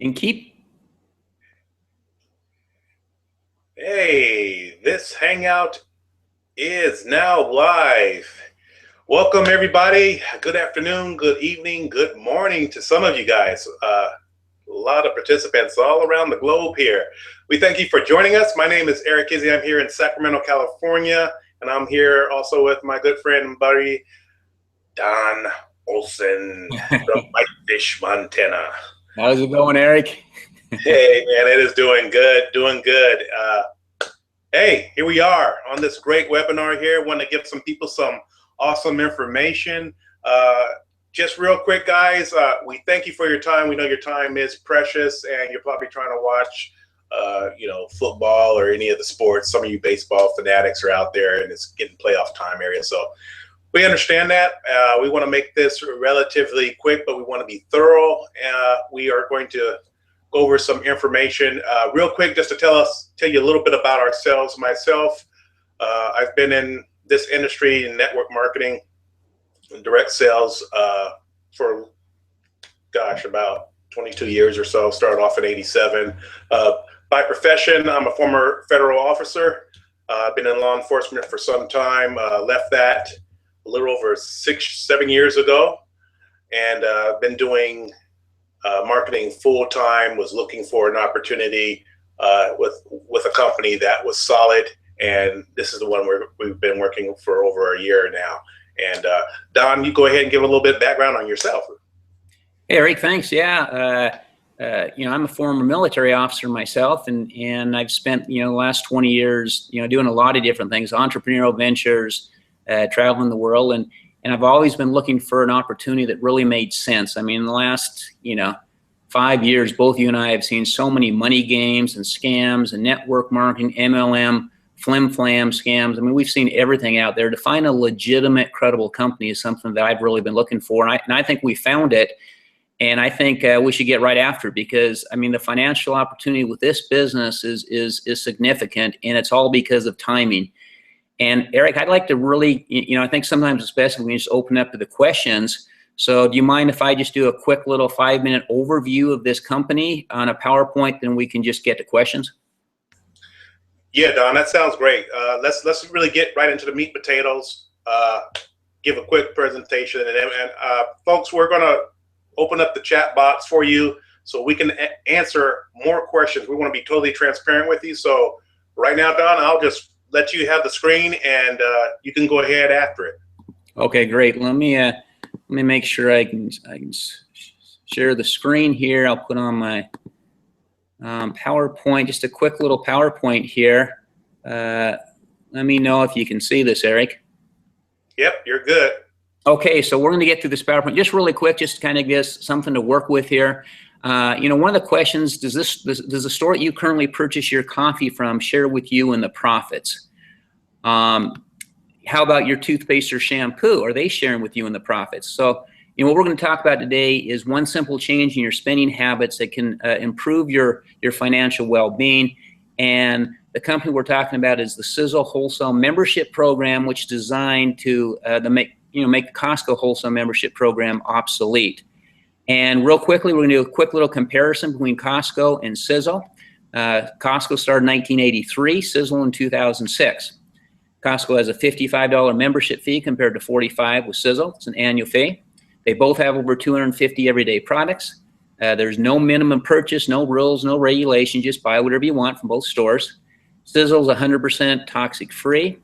and keep. Hey, this hangout is now live. Welcome, everybody. Good afternoon, good evening, good morning to some of you guys. A lot of participants all around the globe here. We thank you for joining us. My name is Eric Kizzie. I'm here in Sacramento, California, and I'm here also with my good friend and buddy, Don Olson from Whitefish, Montana. How's it going, Eric? Hey, man, it is doing good, doing good. Hey, here we are on this great webinar here. Want to give some people some awesome information. Just real quick, guys, we thank you for your time. We know your time is precious, and you're probably trying to watch, football or any of the sports. Some of you baseball fanatics are out there, and it's getting playoff time area. So we understand that. We want to make this relatively quick, but we want to be thorough. We are going to go over some information real quick, just to tell you a little bit about ourselves. Myself, I've been in this industry in network marketing and direct sales for, about 22 years or so. Started off in '87. By profession, I'm a former federal officer. I've been in law enforcement for some time. Left that a little over 6-7 years ago, and been doing marketing full time. Was looking for an opportunity with a company that was solid, and this is the one we've been working for over a year now. And Don, you go ahead and give a little bit of background on yourself. Hey, Eric, thanks. Yeah, I'm a former military officer myself, and I've spent the last 20 years doing a lot of different things, entrepreneurial ventures, traveling the world, and I've always been looking for an opportunity that really made sense. I mean, in the last 5 years, both you and I have seen so many money games and scams and network marketing, MLM, flim-flam scams. I mean, we've seen everything out there. To find a legitimate, credible company is something that I've really been looking for, and I think we found it. And I think we should get right after it, because I mean, the financial opportunity with this business is significant, and it's all because of timing. And Eric, I'd like to really, I think sometimes it's best when we just open up to the questions. So do you mind if I just do a quick little 5-minute overview of this company on a PowerPoint, then we can just get to questions? Yeah, Don, that sounds great. Let's really get right into the meat and potatoes. Give a quick presentation, and folks, we're gonna open up the chat box for you so we can answer more questions. We want to be totally transparent with you. So right now, Don, I'll just let you have the screen, and you can go ahead after it. Okay, great. Let me make sure I can share the screen here. I'll put on my PowerPoint, just a quick little PowerPoint here. Let me know if you can see this, Eric. Yep, you're good. Okay, so we're going to get through this PowerPoint just really quick, just to kind of give us something to work with here. One of the questions, does the store that you currently purchase your coffee from share with you in the profits? How about your toothpaste or shampoo? Are they sharing with you in the profits? So, what we're going to talk about today is one simple change in your spending habits that can improve your financial well-being. And the company we're talking about is the Sizzle Wholesale Membership Program, which is designed to make the Costco Wholesale Membership Program obsolete. And real quickly, we're going to do a quick little comparison between Costco and Sizzle. Costco started in 1983, Sizzle in 2006. Costco has a $55 membership fee compared to $45 with Sizzle. It's an annual fee. They both have over 250 everyday products. There's no minimum purchase, no rules, no regulation. Just buy whatever you want from both stores. Sizzle is 100% toxic free.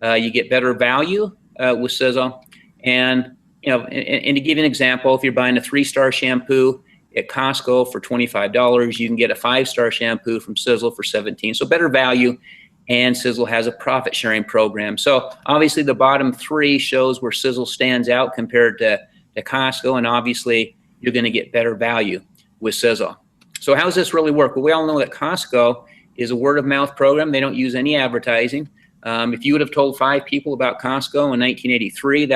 You get better value with Sizzle. And to give you an example, if you're buying a 3-star shampoo at Costco for $25, you can get a 5-star shampoo from Sizzle for $17. So better value. And Sizzle has a profit sharing program. So obviously the bottom 3 shows where Sizzle stands out compared to Costco, and obviously you're going to get better value with Sizzle. So how does this really work? Well, we all know that Costco is a word-of-mouth program. They don't use any advertising. If you would have told 5 people about Costco in 1983,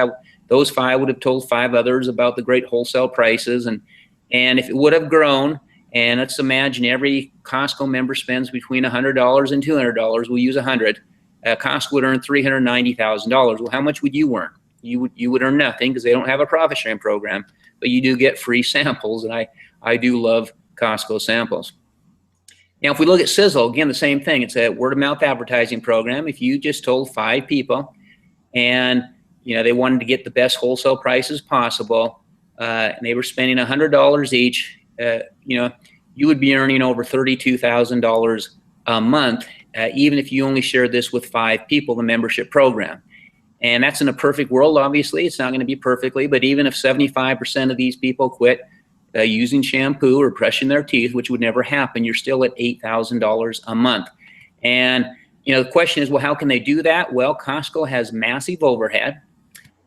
those 5 would have told 5 others about the great wholesale prices. And if it would have grown, and let's imagine every Costco member spends between $100 and $200. We'll use 100. Costco would earn $390,000. Well, how much would you earn? You would earn nothing, because they don't have a profit sharing program, but you do get free samples, and I do love Costco samples. Now, if we look at Sizzle, again, the same thing. It's a word-of-mouth advertising program. If you just told 5 people and they wanted to get the best wholesale prices possible, and they were spending $100 each, you would be earning over $32,000 a month, even if you only shared this with 5 people, the membership program. And that's in a perfect world, obviously. It's not going to be perfectly, but even if 75% of these people quit using shampoo or brushing their teeth, which would never happen, you're still at $8,000 a month. And the question is, well, how can they do that? Well, Costco has massive overhead.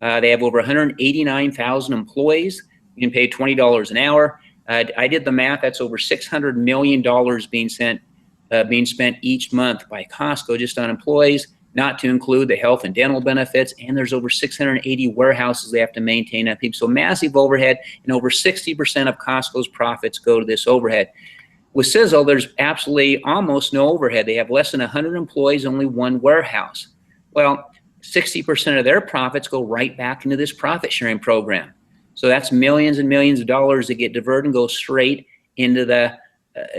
They have over 189,000 employees. You can pay $20 an hour. I did the math. That's over $600 million being spent each month by Costco just on employees, not to include the health and dental benefits. And there's over 680 warehouses they have to maintain at people. So massive overhead, and over 60% of Costco's profits go to this overhead. With Sizzle, there's absolutely almost no overhead. They have less than 100 employees, only 1 warehouse. Well, 60% of their profits go right back into this profit sharing program. So that's millions and millions of dollars that get diverted and go straight into the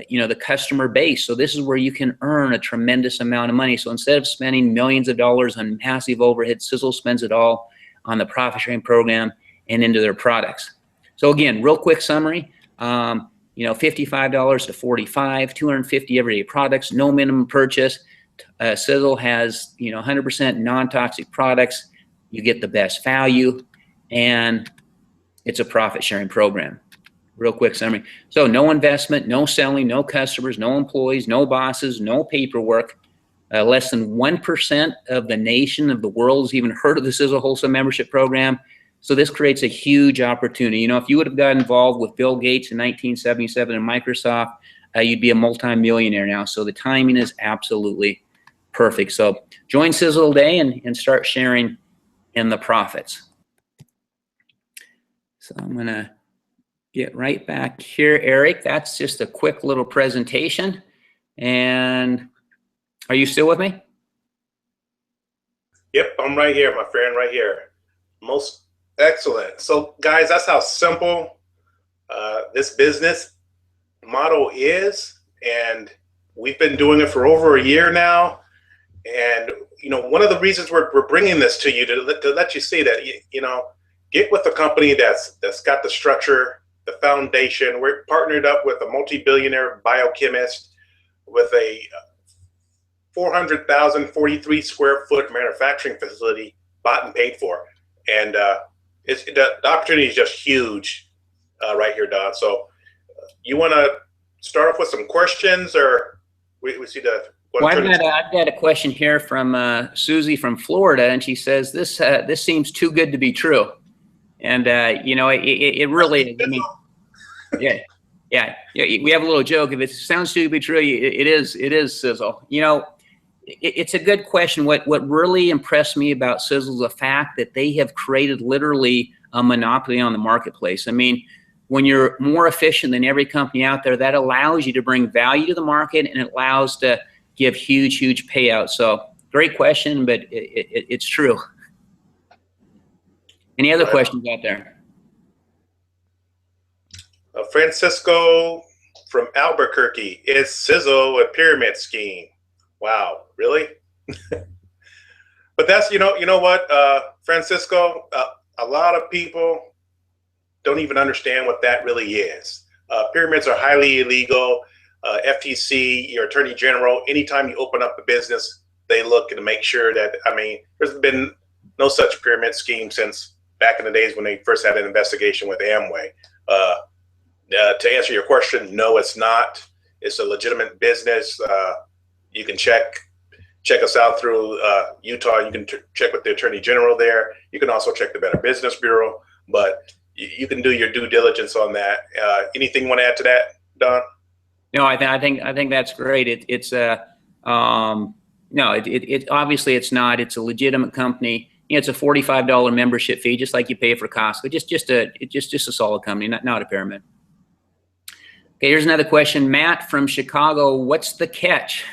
the customer base. So this is where you can earn a tremendous amount of money. So instead of spending millions of dollars on massive overhead, Sizzle spends it all on the profit sharing program and into their products. So again, real quick summary, $55 to $45, 250 everyday products, no minimum purchase. Sizzle has 100% non-toxic products. You get the best value, and it's a profit sharing program. Real quick summary. So no investment, no selling, no customers, no employees, no bosses, no paperwork. Less than 1% of the nation of the world has even heard of the Sizzle Wholesale Membership Program. So this creates a huge opportunity. If you would have got involved with Bill Gates in 1977 and Microsoft, you'd be a multi-millionaire now. So the timing is absolutely perfect. So join Sizzle today and start sharing in the profits. So I'm going to get right back here, Eric. That's just a quick little presentation. And are you still with me? Yep, I'm right here, my friend, right here. Most excellent. So guys, that's how simple this business model is. And we've been doing it for over a year now. And, one of the reasons we're bringing this to you to let you see that, get with a company that's got the structure, the foundation. We're partnered up with a multi-billionaire biochemist with a 400,000, 43 square foot manufacturing facility bought and paid for. And the opportunity is just huge right here, Don. So you want to start off with some questions, or we see the... Well, I've got a question here from Susie from Florida, and she says, this seems too good to be true. And, it really, yeah, we have a little joke. If it sounds too good to be true, it is Sizzle. It's a good question. What really impressed me about Sizzle is the fact that they have created literally a monopoly on the marketplace. I mean, when you're more efficient than every company out there, that allows you to bring value to the market, and it allows to give huge payouts. So great question, but it's true. Any other questions out there? Francisco from Albuquerque, is Sizzle a pyramid scheme? Wow, really? But that's, you know what, Francisco, a lot of people don't even understand what that really is. Pyramids are highly illegal. FTC, your attorney general, anytime you open up a business, they look to make sure that, there's been no such pyramid scheme since back in the days when they first had an investigation with Amway. To answer your question, no, it's not. It's a legitimate business. You can check us out through Utah. You can check with the attorney general there. You can also check the Better Business Bureau, but you can do your due diligence on that. Anything you want to add to that, Don? No, I think that's great. Obviously it's not. It's a legitimate company. It's a $45 membership fee, just like you pay for Costco. Just a solid company, not a pyramid. Okay, here's another question. Matt from Chicago, what's the catch?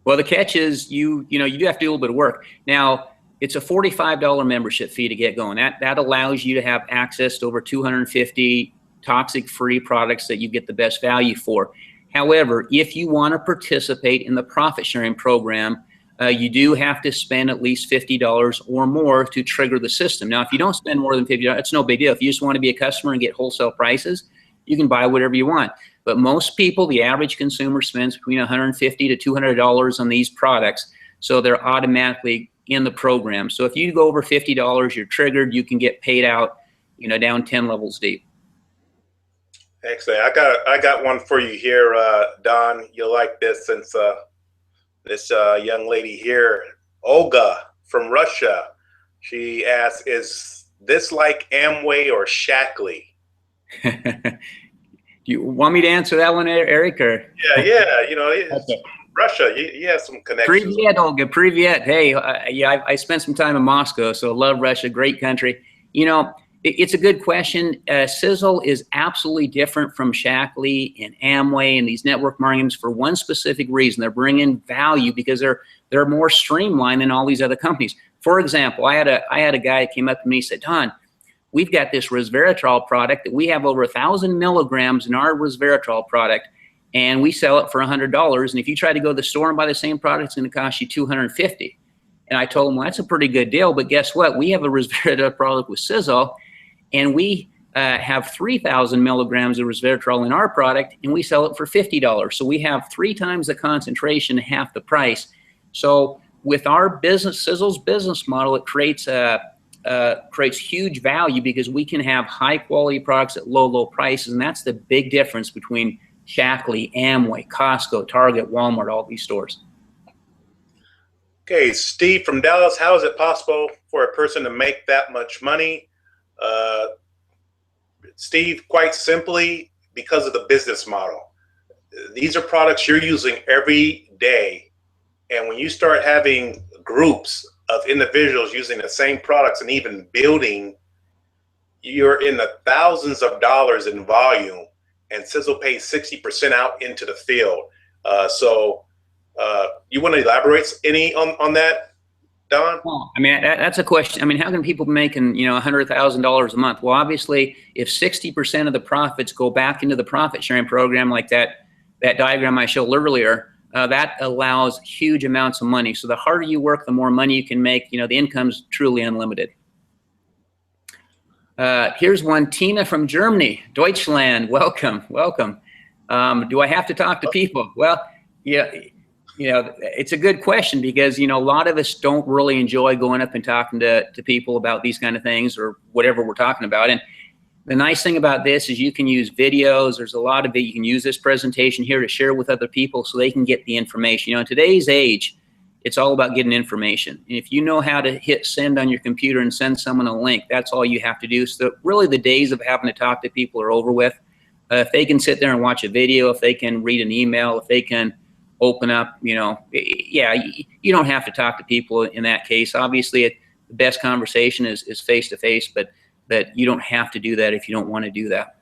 Well, the catch is you do have to do a little bit of work. Now, it's a $45 membership fee to get going. That allows you to have access to over 250 toxic-free products that you get the best value for. However, if you want to participate in the profit sharing program, you do have to spend at least $50 or more to trigger the system. Now, if you don't spend more than $50, it's no big deal. If you just want to be a customer and get wholesale prices, you can buy whatever you want. But most people, the average consumer, spends between $150 to $200 on these products, so they're automatically in the program. So if you go over $50, you're triggered. You can get paid out, down 10 levels deep. Excellent. I got one for you here, Don. You'll like this, since this young lady here, Olga from Russia, she asks, "Is this like Amway or Shackley?" Do you want me to answer that one, Eric? Or? Yeah. Okay. Russia, you have some connections. Privyet, Olga. Privyet. Hey, I spent some time in Moscow, so love Russia. Great country. It's a good question. Sizzle is absolutely different from Shackley and Amway and these network marketings for one specific reason. They're bringing value because they're more streamlined than all these other companies. For example, I had a guy that came up to me and said, "Don, we've got this resveratrol product that we have over 1,000 milligrams in our resveratrol product, and we sell it for $100. And if you try to go to the store and buy the same product, it's going to cost you $250." And I told him, "Well, that's a pretty good deal, but guess what? We have a resveratrol product with Sizzle, and we have 3,000 milligrams of resveratrol in our product, and we sell it for $50. So we have 3 times the concentration, half the price." So with our business, Sizzle's business model, it creates huge value because we can have high quality products at low prices, and that's the big difference between Shackley, Amway, Costco, Target, Walmart, all these stores. Okay, Steve from Dallas, how is it possible for a person to make that much money? Steve, quite simply, because of the business model. These are products you're using every day. And when you start having groups of individuals using the same products and even building, you're in the thousands of dollars in volume, and Sizzle pays 60% out into the field. So you want to elaborate any on that, Don? Well, I mean, that's a question. I mean, how can people making, $100,000 a month? Well, obviously, if 60% of the profits go back into the profit sharing program, like that diagram I showed earlier, that allows huge amounts of money. So the harder you work, the more money you can make. The income's truly unlimited. Here's one, Tina from Germany, Deutschland. Welcome. Do I have to talk to people? Well, yeah. It's a good question because, a lot of us don't really enjoy going up and talking to people about these kind of things or whatever we're talking about. And the nice thing about this is you can use videos. There's a lot of it. You can use this presentation here to share with other people so they can get the information. In today's age, it's all about getting information. And if you know how to hit send on your computer and send someone a link, that's all you have to do. So really the days of having to talk to people are over with. If they can sit there and watch a video, if they can read an email, if they can open up, you don't have to talk to people in that case. Obviously, the best conversation is face-to-face, but you don't have to do that if you don't want to do that.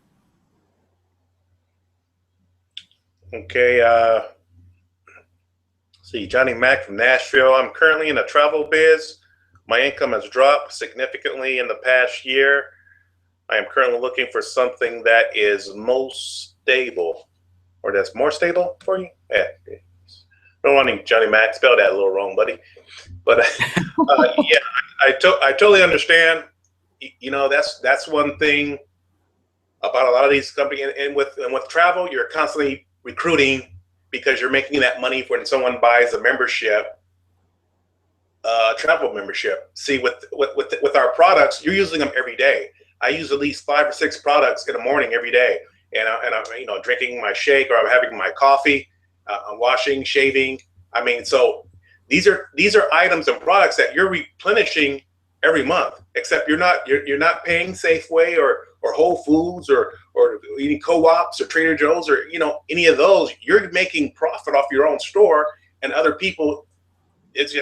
Okay. See, Johnny Mack from Nashville. I'm currently in a travel biz. My income has dropped significantly in the past year. I am currently looking for something that is most stable, or that's more stable for you. Yeah. Don't want to Johnny Mac, spell that a little wrong, buddy. But yeah, I totally understand. That's one thing about a lot of these companies. And with travel, you're constantly recruiting because you're making that money when someone buys a membership, travel membership. See, with our products, you're using them every day. I use at least 5 or 6 products in the morning every day, and I'm drinking my shake, or I'm having my coffee. I'm washing, shaving. I mean, so these are items and products that you're replenishing every month. Except you're not paying Safeway or Whole Foods or any co-ops or Trader Joe's or any of those. You're making profit off your own store, and other people. It's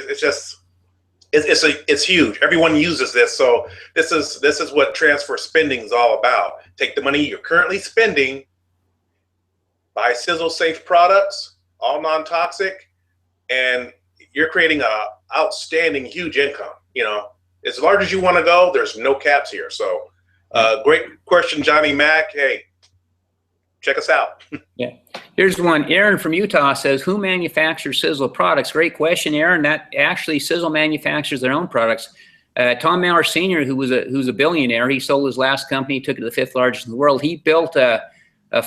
huge. Everyone uses this. So this is what transfer spending is all about. Take the money you're currently spending, buy Sizzle safe products, all non-toxic, and you're creating a outstanding huge income. As large as you want to go, there's no caps here. So Great question, Johnny Mack. Hey, check us out. Yeah. Here's one. Aaron from Utah says, who manufactures Sizzle products? Great question, Aaron. That actually Sizzle manufactures their own products. Tom Maurer Sr., who's a billionaire, he sold his last company, took it to the 5th largest in the world. He built a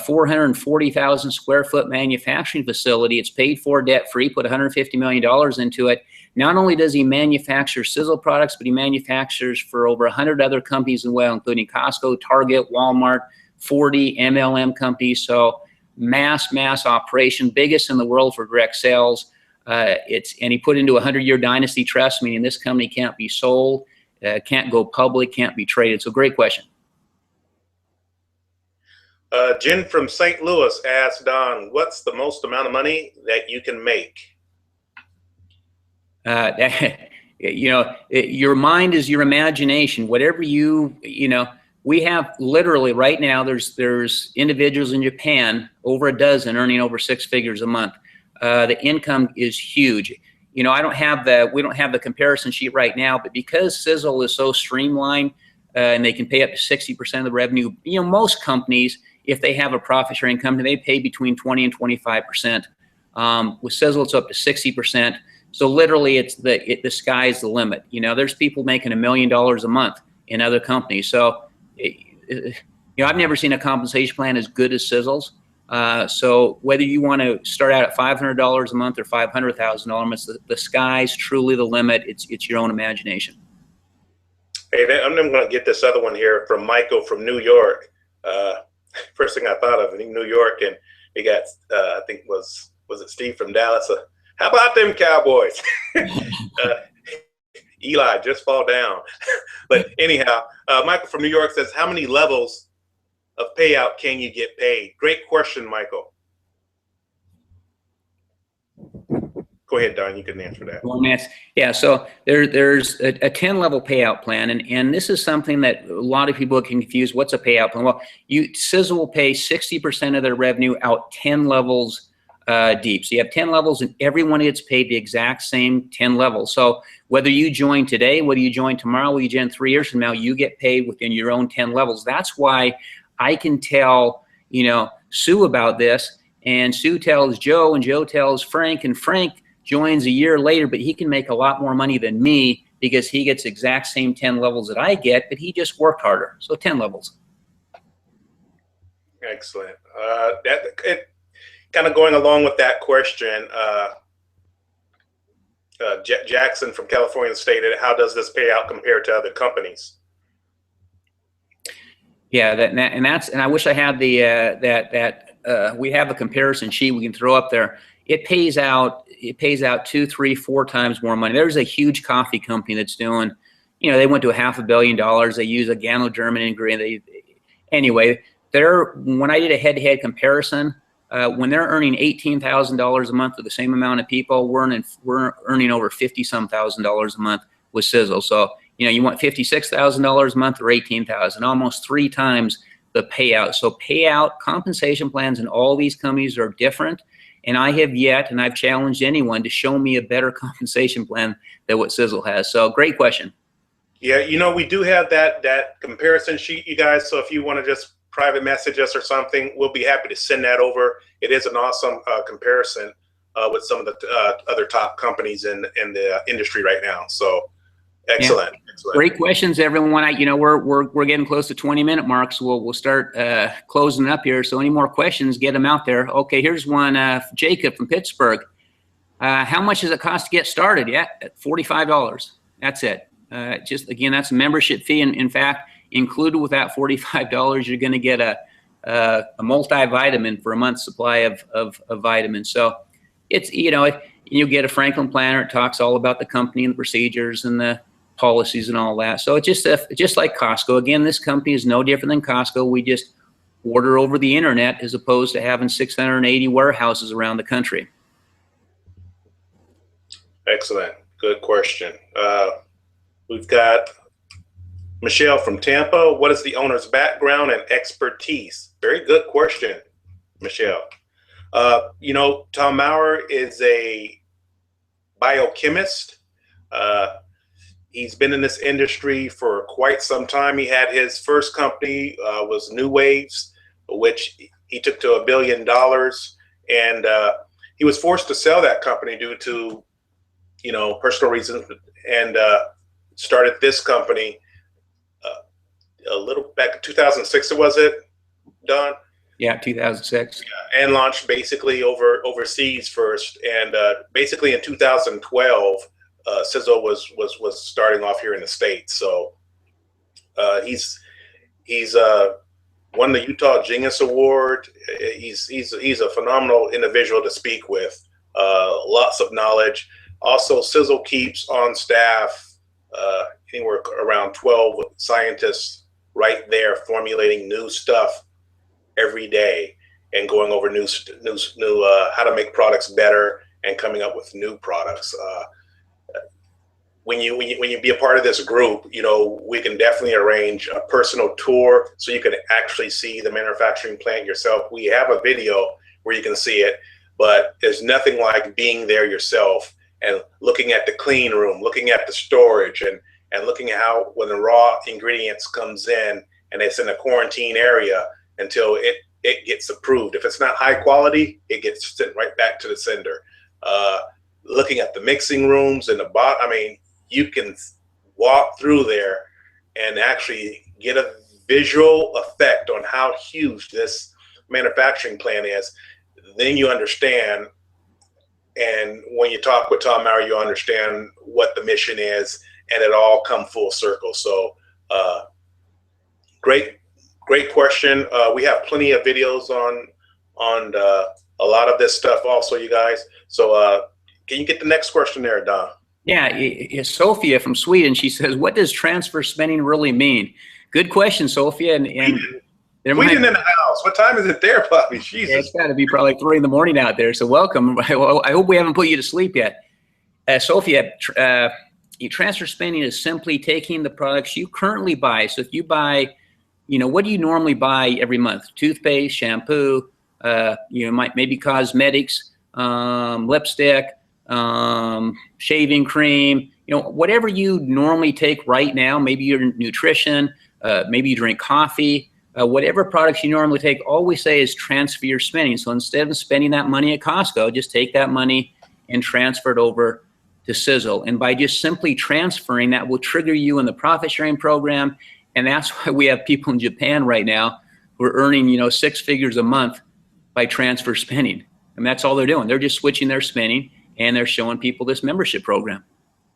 440,000 square foot manufacturing facility. It's paid for, debt free, put $150 million into it. Not only does he manufacture Sizzle products, but he manufactures for over 100 other companies as well, including Costco, Target, Walmart, 40 MLM companies. So mass operation, biggest in the world for direct sales. And he put into a 100-year dynasty trust, meaning this company can't be sold, can't go public, can't be traded. So great question. Jen from St. Louis asked Don, what's the most amount of money that you can make? Your mind is your imagination. Whatever we have literally right now, there's individuals in Japan, over a dozen, earning over 6 figures a month. The income is huge. We don't have the comparison sheet right now, but because Sizzle is so streamlined and they can pay up to 60% of the revenue, most companies, if they have a profit sharing company, they pay between 20 and 25%. With Sizzle, it's up to 60%. So literally, the sky's the limit. There's people making $1 million a month in other companies. So, I've never seen a compensation plan as good as Sizzle's. So whether you want to start out at $500 a month or $500,000 a month, the sky's truly the limit. It's your own imagination. Hey, I'm going to get this other one here from Michael from New York. First thing I thought of in New York, and we got I think was it Steve from Dallas? How about them Cowboys? Eli, just fall down. But anyhow, Michael from New York says, how many levels of payout can you get paid? Great question, Michael. Go ahead, Don, you can answer that. Yeah, so there's a 10-level payout plan, and this is something that a lot of people can confuse. What's a payout plan? Well, Sizzle will pay 60% of their revenue out 10 levels deep. So you have 10 levels, and everyone gets paid the exact same 10 levels. So whether you join today, whether you join tomorrow, whether you join 3 years from now, you get paid within your own 10 levels. That's why I can tell, Sue about this, and Sue tells Joe, and Joe tells Frank, and Frank joins a year later, but he can make a lot more money than me because he gets exact same 10 levels that I get, but he just worked harder. So 10 levels. Excellent. Kind of going along with that question, Jackson from California stated, how does this payout compare to other companies? Yeah, and I wish I had we have a comparison sheet we can throw up there. It pays out 2, 3, 4 times more money. There's a huge coffee company that's doing, they went to $500 million. They use a Gano-German ingredient. Anyway, when I did a head-to-head comparison, when they're earning $18,000 a month with the same amount of people, we're earning over $50-some thousand a month with Sizzle. So you want $56,000 a month or $18,000, almost 3 times the payout. So payout compensation plans in all these companies are different. And I have yet, and I've challenged anyone to show me a better compensation plan than what Sizzle has. So great question. Yeah, we do have that comparison sheet, you guys. So if you want to just private message us or something, we'll be happy to send that over. It is an awesome comparison with some of the other top companies in the industry right now. So excellent. Yeah. Excellent. Great questions, everyone. We're getting close to 20-minute mark, so we'll start closing up here. So any more questions, get them out there. Okay, here's one. Jacob from Pittsburgh. How much does it cost to get started? Yeah, at $45. That's it. Just again, that's a membership fee, and in fact, included with that $45, you're going to get a multivitamin for a month's supply of vitamins. So it's you get a Franklin planner. It talks all about the company and the procedures and the policies and all that. So it's just like Costco. Again, this company is no different than Costco. We just order over the internet as opposed to having 680 warehouses around the country. Excellent. Good question. We've got Michelle from Tampa. What is the owner's background and expertise? Very good question, Michelle. Tom Maurer is a biochemist. He's been in this industry for quite some time. He had his first company was New Waves, which he took to $1 billion, and he was forced to sell that company due to, you know, personal reasons, and started this company a little back in 2006. Was it, Don? Yeah, 2006. Yeah, and launched basically overseas first, and basically in 2012, Sizzle was starting off here in the States. So he's won the Utah Genius Award. He's a phenomenal individual to speak with. Lots of knowledge. Also, Sizzle keeps on staff anywhere around 12 scientists right there formulating new stuff every day and going over new how to make products better and coming up with new products. When you be a part of this group, you know, we can definitely arrange a personal tour so you can actually see the manufacturing plant yourself. We have a video where you can see it, but there's nothing like being there yourself and looking at the clean room, looking at the storage, and looking at how when the raw ingredients comes in and it's in a quarantine area until it gets approved. If it's not high quality, it gets sent right back to the sender. Looking at the mixing rooms and the I mean, you can walk through there and actually get a visual effect on how huge this manufacturing plant is. Then you understand, and when you talk with Tom Maurer, you understand what the mission is, and it all come full circle. So great question. We have plenty of videos on a lot of this stuff also, you guys. So can you get the next question there, Don? Yeah, it's Sophia from Sweden. She says, what does transfer spending really mean? Good question, Sophia. And Sweden in the house. What time is it there, Bobby? Jesus. Yeah, it's got to be probably 3 in the morning out there. So welcome. I hope we haven't put you to sleep yet. Sophia, transfer spending is simply taking the products you currently buy. So if you buy, you know, what do you normally buy every month? Toothpaste, shampoo, you know, maybe cosmetics, lipstick, shaving cream, you know, whatever you normally take right now, maybe your nutrition, maybe you drink coffee, whatever products you normally take, all we say is transfer your spending. So instead of spending that money at Costco, just take that money and transfer it over to Sizzle. And by just simply transferring, that will trigger you in the profit sharing program. And that's why we have people in Japan right now who are earning, you know, 6 figures a month by transfer spending. And that's all they're doing. They're just switching their spending, and they're showing people this membership program.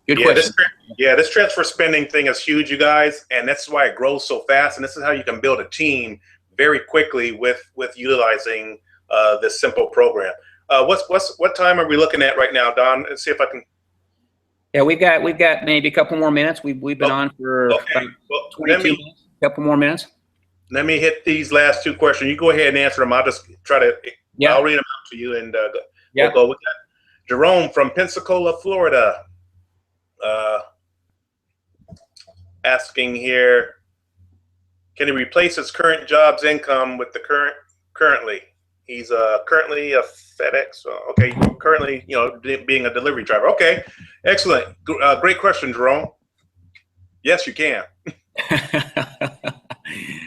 Good question. This transfer spending thing is huge, you guys, and that's why it grows so fast. And this is how you can build a team very quickly with utilizing this simple program. What time are we looking at right now, Don? Let's see if I can. Yeah, we've got maybe a couple more minutes. We've been on for about 22 minutes. A couple more minutes. Let me hit these last 2 questions. You go ahead and answer them. I'll just try to. Yeah. I'll read them out to you, and we'll go with that. Jerome from Pensacola, Florida, asking here, can he replace his current job's income with the currently? He's currently a FedEx. Okay, currently, you know, being a delivery driver. Okay, excellent. Great question, Jerome. Yes, you can.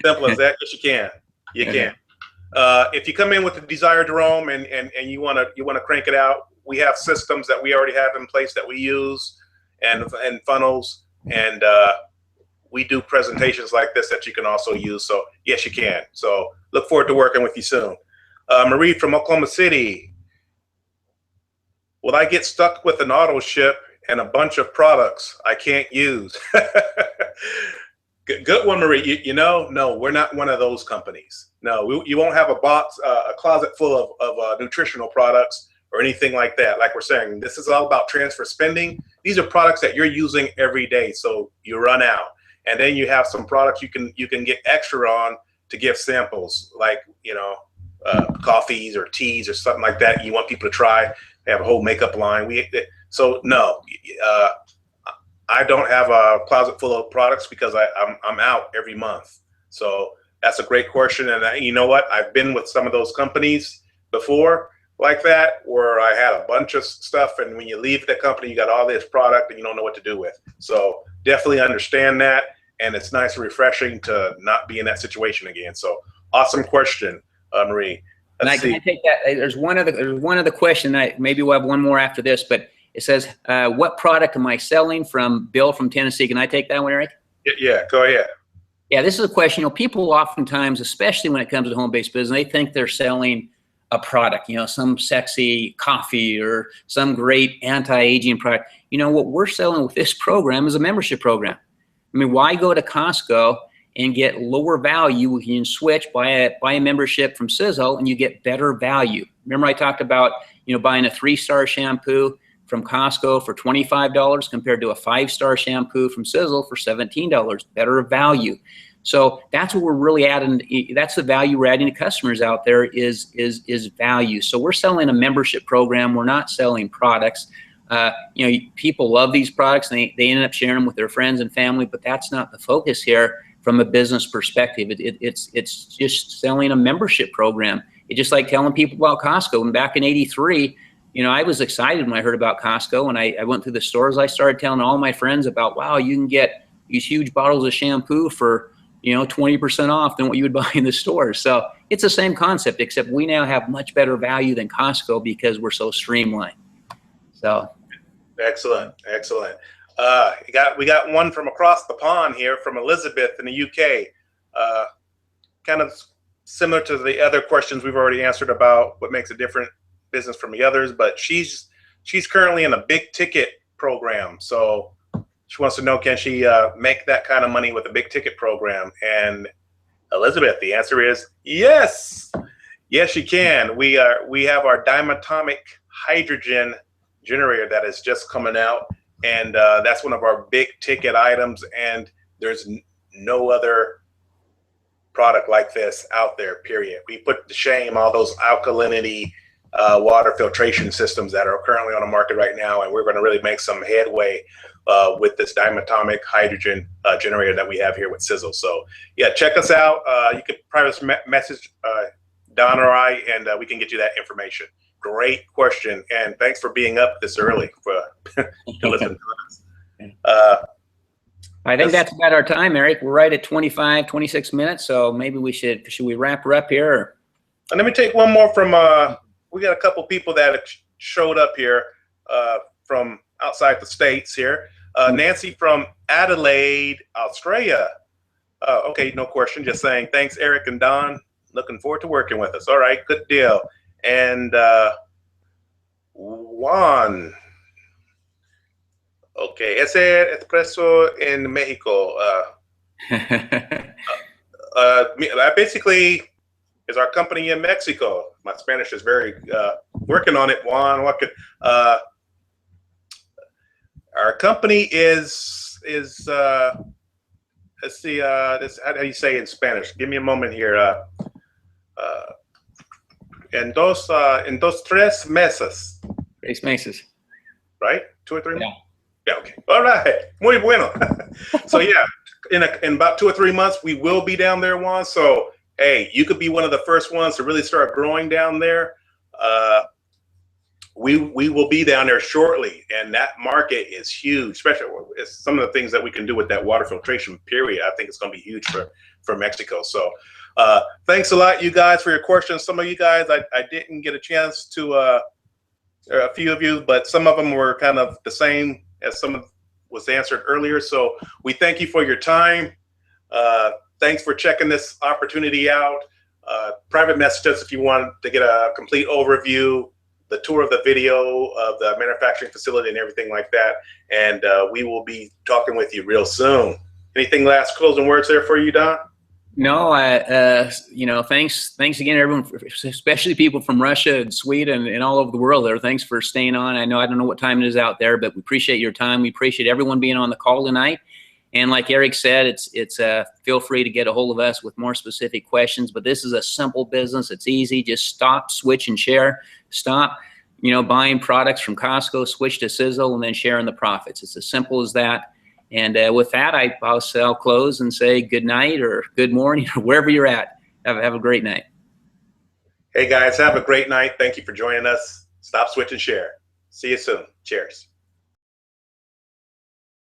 Simple as that. Yes, you can. You can. If you come in with the desire, Jerome, and you wanna crank it out, we have systems that we already have in place that we use, and funnels, and we do presentations like this that you can also use. So yes, you can. So look forward to working with you soon. Marie from Oklahoma City. Will I get stuck with an auto ship and a bunch of products I can't use? Good one, Marie. You know, no, we're not one of those companies. No, you won't have a box, a closet full of nutritional products or anything like that. Like we're saying, this is all about transfer spending. These are products that you're using every day, so you run out, and then you have some products you can get extra on to give samples, like, you know, coffees or teas or something like that. You want people to try. They have a whole makeup line. So no, I don't have a closet full of products because I'm out every month. So that's a great question, and you know what? I've been with some of those companies before. like that where I had a bunch of stuff, and when you leave the company, you got all this product and you don't know what to do with. So definitely understand that, and it's nice and refreshing to not be in that situation again. So awesome question, Marie. Let's see. Can I take that? There's one other question. Maybe we'll have one more after this, but it says, what product am I selling, from Bill from Tennessee? Can I take that one, Eric? Yeah, go ahead. Yeah, this is a question. You know, people oftentimes, especially when it comes to home-based business, they think they're selling a product, you know, some sexy coffee or some great anti-aging product. You know, what we're selling with this program is a membership program. I mean, why go to Costco and get lower value? You can switch, buy a membership from Sizzle, and you get better value. Remember I talked about, you know, buying a 3-star shampoo from Costco for $25 compared to a 5-star shampoo from Sizzle for $17, better value. So that's what we're really adding. That's the value we're adding to customers out there is value. So we're selling a membership program. We're not selling products. You know, people love these products, and they end up sharing them with their friends and family, but that's not the focus here from a business perspective. It's just selling a membership program. It's just like telling people about Costco. And back in '83, you know, I was excited when I heard about Costco, and I went through the stores. I started telling all my friends about, wow, you can get these huge bottles of shampoo for, you know, 20% off than what you would buy in the store. So it's the same concept, except we now have much better value than Costco because we're so streamlined. So excellent. We got one from across the pond here from Elizabeth in the UK. Kind of similar to the other questions we've already answered about what makes a different business from the others, but she's currently in a big ticket program. So she wants to know, can she make that kind of money with a big ticket program? And Elizabeth, the answer is yes. Yes, she can. We have our diatomic hydrogen generator that is just coming out, and that's one of our big ticket items, and there's no other product like this out there, period. We put to shame all those alkalinity water filtration systems that are currently on the market right now, and we're going to really make some headway with this diatomic hydrogen generator that we have here with Sizzle. So yeah, check us out. You can private message Don or I, and we can get you that information. Great question, and thanks for being up this early to listen to us. I think that's about our time, Eric. We're right at 26 minutes, so maybe should we wrap her up here? Or? And let me take one more from, we got a couple people that have showed up here from outside the States here. Nancy from Adelaide, Australia. Okay, no question, just saying, thanks, Eric and Don. Looking forward to working with us. All right, good deal. And Juan. Okay, ese espresso en Mexico. Basically, is our company in Mexico. My Spanish is very working on it, Juan. Our company is let's see, this, how do you say in Spanish? Give me a moment here. En dos, tres meses. 3 meses. Right? 2 or 3 Yeah. months? Yeah, okay. All right. Muy bueno. So yeah, in about 2 or 3 months, we will be down there, Juan. So, hey, you could be one of the first ones to really start growing down there. We will be down there shortly, and that market is huge, especially with some of the things that we can do with that water filtration period. I think it's going to be huge for Mexico. So thanks a lot, you guys, for your questions. Some of you guys, I didn't get a chance to, a few of you, but some of them were kind of the same as some of was answered earlier. So we thank you for your time. Thanks for checking this opportunity out. Private message us if you want to get a complete overview, the tour of the video of the manufacturing facility and everything like that. And we will be talking with you real soon. Anything last closing words there for you, Don? No, you know, thanks again, everyone, especially people from Russia and Sweden and all over the world there. Thanks for staying on. I don't know what time it is out there, but we appreciate your time. We appreciate everyone being on the call tonight. And like Eric said, it's feel free to get a hold of us with more specific questions. But this is a simple business. It's easy. Just stop, switch, and share. Stop, you know, buying products from Costco, switch to Sizzle, and then sharing the profits. It's as simple as that. And with that, I'll close and say good night or good morning or wherever you're at. Have a great night. Hey guys, have a great night. Thank you for joining us. Stop, switch, and share. See you soon. Cheers.